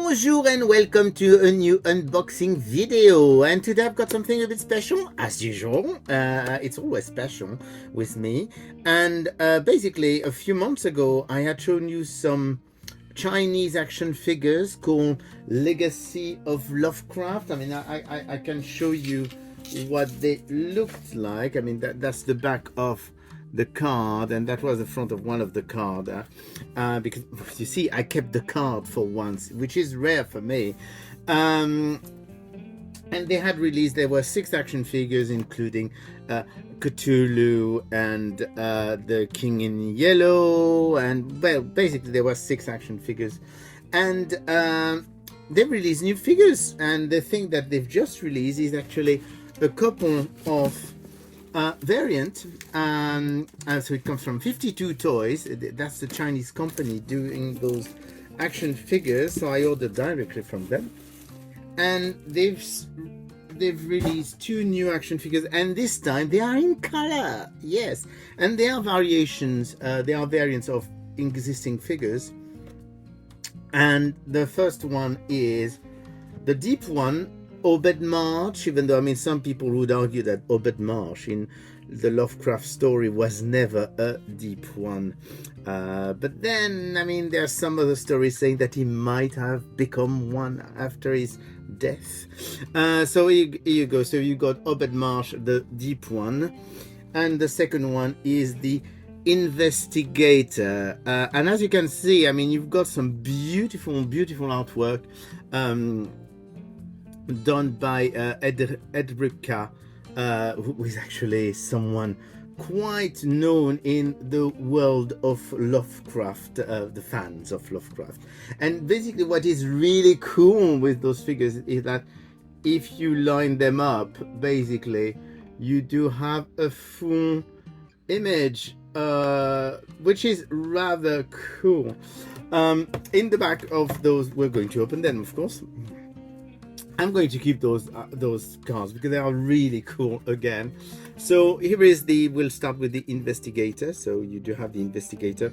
Bonjour and welcome to a new unboxing video, and today I've got something a bit special as usual. It's always special with me, and basically a few months ago I had shown you some Chinese action figures called Legacy of Lovecraft. I mean, I can show you what they looked like. I mean, that's the back of the card, and that was the front of one of the card, because you see I kept the card for once, which is rare for me. And they had released, there were 6 action figures, including Cthulhu and the King in Yellow, and well, basically there were 6 action figures, and they released new figures, and the thing that they've just released is actually a couple of variant, and so it comes from 52 Toys. That's the Chinese company doing those action figures, so I ordered directly from them, and they've released 2 new action figures, and this time they are in color. Yes, and they are variations, they are variants of existing figures, and the first one is the deep one, Obed March, even though, I mean, some people would argue that Obed March in the Lovecraft story was never a deep one. But then, I mean, there are some other stories saying that he might have become one after his death. So here you go. So you got Obed March, the deep one. And the second one is the Investigator. And as you can see, I mean, you've got some beautiful, beautiful artwork. Done by Ed Ripka, who is actually someone quite known in the world of Lovecraft, the fans of Lovecraft. And basically what is really cool with those figures is that if you line them up, basically you do have a full image, which is rather cool. In the back of those, we're going to open them, of course. I'm going to keep those cards because they are really cool again. So here is we'll start with the Investigator. So you do have the Investigator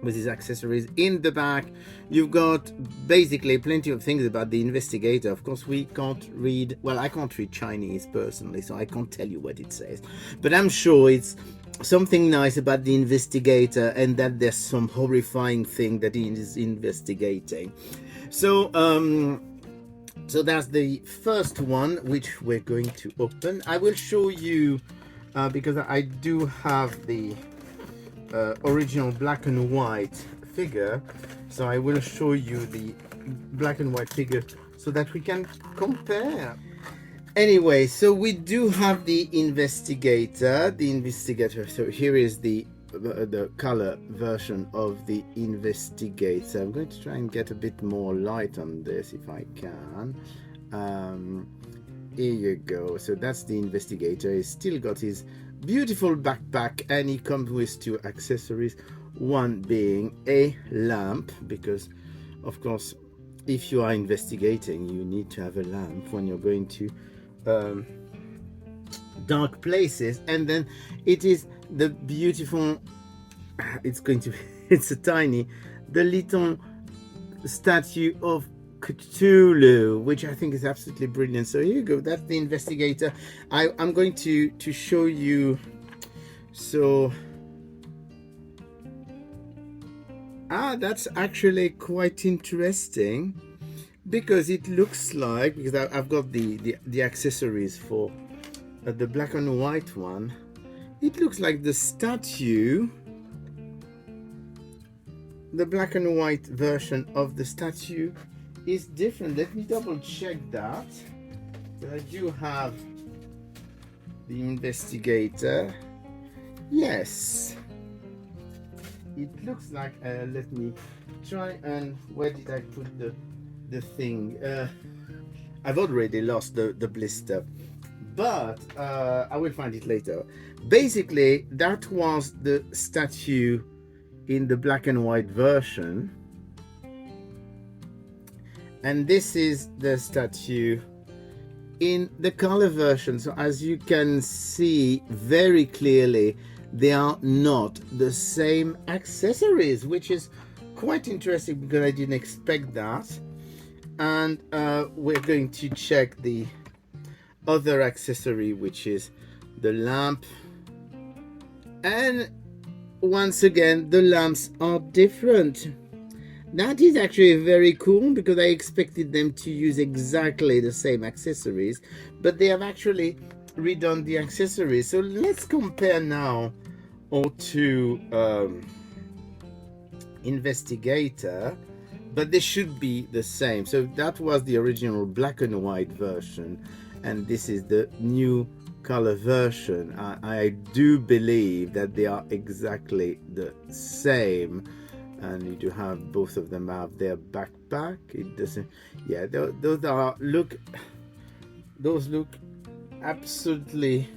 with his accessories. In the back, you've got basically plenty of things about the Investigator. Of course, we can't read, well, I can't read Chinese personally, so I can't tell you what it says. But I'm sure it's something nice about the Investigator, and that there's some horrifying thing that he is investigating. So that's the first one, which we're going to open. I will show you, because I do have the original black and white figure. So I will show you the black and white figure so that we can compare. Anyway, so we do have the Investigator. So here is the color version of the Investigator. I'm going to try and get a bit more light on this if I can. Here you go. So that's the Investigator. He's still got his beautiful backpack, and he comes with 2 accessories, one being a lamp, because of course if you are investigating you need to have a lamp when you're going to dark places. And then it is the beautiful, it's a tiny, the little statue of Cthulhu, which I think is absolutely brilliant. So here you go, that's the Investigator. I'm going to show you. So that's actually quite interesting, because it looks like, because I've got the accessories for the black and white one, it looks like the statue, the black and white version of the statue is different. Let me double check that. So I do have the Investigator. Yes, it looks like, let me try, and where did I put the thing? I've already lost the blister, but I will find it later. Basically, that was the statue in the black and white version, and this is the statue in the color version. So as you can see very clearly, they are not the same accessories, which is quite interesting because I didn't expect that. And we're going to check the other accessory, which is the lamp. And once again, the lamps are different. That is actually very cool because I expected them to use exactly the same accessories, but they have actually redone the accessories. So let's compare now our two investigator, but they should be the same. So that was the original black and white version, and this is the new color version. I do believe that they are exactly the same, and you do have both of them have their backpack. It doesn't, yeah, those look absolutely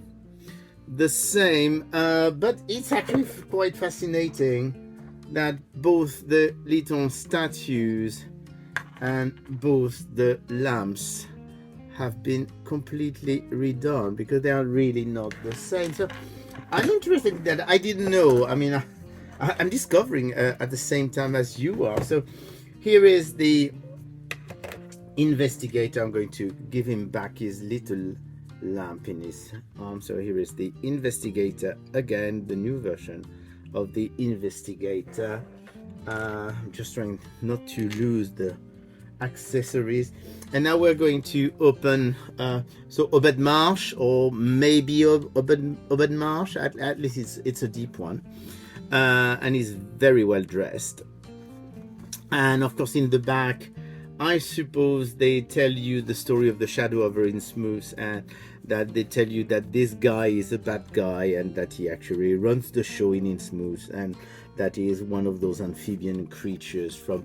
the same, but it's actually quite fascinating that both the little statues and both the lamps have been completely redone because they are really not the same. So I'm interested that I didn't know. I mean, I'm discovering at the same time as you are. So here is the investigator. I'm going to give him back his little lamp in his arm. So here is the investigator again, the new version of the investigator. I'm just trying not to lose the accessories. And now we're going to open so Obed Marsh, or maybe Obed Marsh, at least it's a deep one, and he's very well dressed. And of course in the back, I suppose they tell you the story of the shadow over Innsmouth, and that they tell you that this guy is a bad guy and that he actually runs the show in Innsmouth, and that he is one of those amphibian creatures from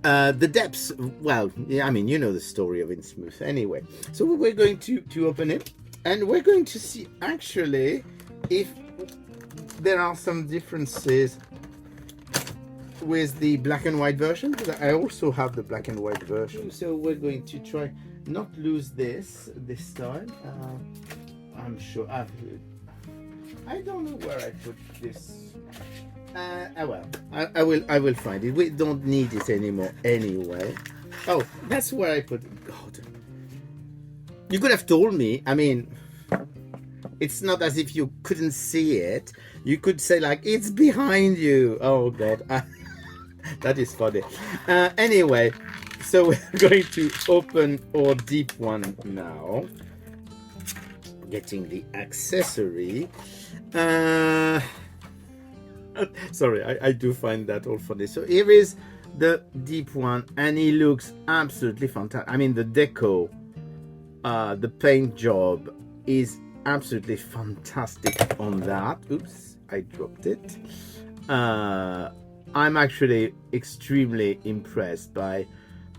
the depths. Well, yeah, I mean, you know the story of Innsmouth anyway. So we're going to open it, and we're going to see actually if there are some differences with the black and white version, because I also have the black and white version. So we're going to try not lose this time. I'm sure I don't know where I put this. Well, I will find it. We don't need it anymore anyway. Oh, that's where I put it. God, you could have told me. I mean, it's not as if you couldn't see it. You could say like, it's behind you. Oh God, that is funny. Anyway, so we're going to open our deep one now. Getting the accessory. Sorry, I do find that all funny. So here is the deep one, and he looks absolutely fantastic. I mean, the deco, the paint job is absolutely fantastic on that. Oops, I dropped it. I'm actually extremely impressed by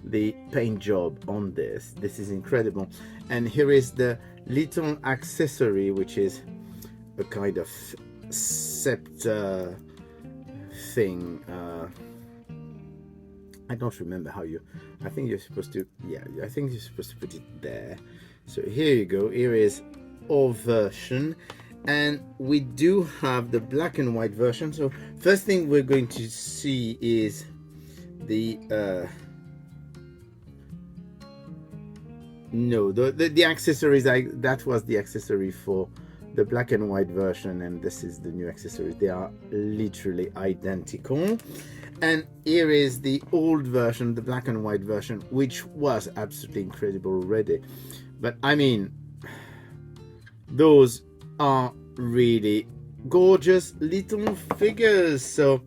the paint job on this. This is incredible. And here is the little accessory, which is a kind of scepter thing. I don't remember how you, I think you're supposed to, yeah, I think you're supposed to put it there. So here you go. Here is our version, and we do have the black and white version. So first thing we're going to see is the no, the accessories. That was the accessory for the black and white version, and this is the new accessory. They are literally identical. And here is the old version, the black and white version, which was absolutely incredible already. But I mean, those are really gorgeous little figures. So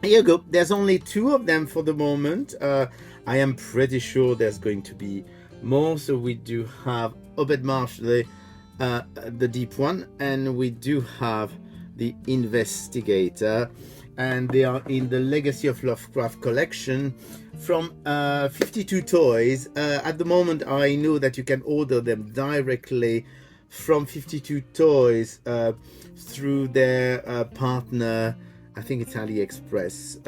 here you go. There's only 2 of them for the moment. I am pretty sure there's going to be more. So we do have Obed Marsh, the deep one, and we do have the investigator, and they are in the Legacy of Lovecraft collection from 52 Toys. At the moment, I know that you can order them directly from 52 Toys through their partner. I think it's AliExpress.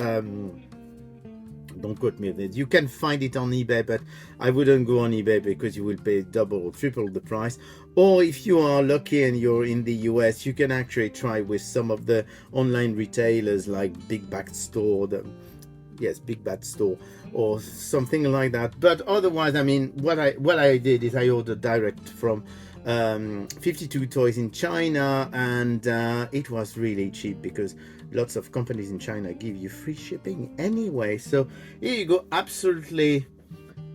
Don't quote me on it. You can find it on eBay, but I wouldn't go on eBay because you will pay double or triple the price. Or if you are lucky and you're in the US, you can actually try with some of the online retailers like Big Bad Store, Big Bad Store, or something like that. But otherwise, I mean, what I did is I ordered direct from 52 Toys in China, and it was really cheap because lots of companies in China give you free shipping anyway. So here you go, absolutely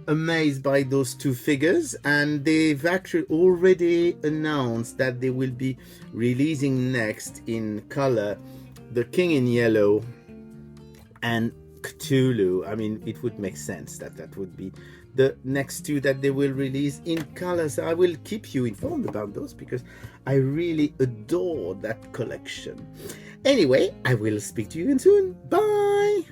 amazed by those two figures, and they've actually already announced that they will be releasing next in color the King in Yellow and Cthulhu. I mean, it would make sense that that would be the next two that they will release in color. So I will keep you informed about those because I really adore that collection. Anyway, I will speak to you again soon. Bye.